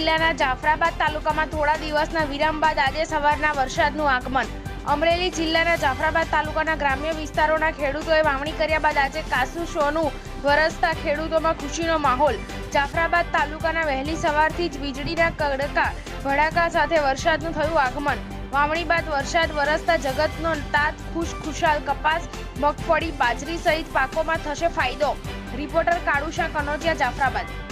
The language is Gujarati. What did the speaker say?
જિલ્લાના જાફરાબાદ તાલુકામાં થોડા દિવસના વિરામ બાદ આજે સવારના વરસાદનું આગમન। અમરેલી જિલ્લાના જાફરાબાદ તાલુકાના ગ્રામ્ય વિસ્તારોના ખેડૂતોએ વાવણી કર્યા બાદ આજે કાસુ સોનું વરસતા ખેડૂતોમાં ખુશીનો માહોલ। જાફરાબાદ તાલુકાના વહેલી સવારથી જ વીજળીના કડકા ભડાકા સાથે વરસાદનું થયું આગમન। વાવણી બાદ વરસાદ વરસતા જગતનો તાત ખુશાલ કપાસ, મગફળી, બાજરી સહિત પાકોમાં થશે ફાયદો। રિપોર્ટર કાળુશા કનોજિયા, જાફરાબાદ।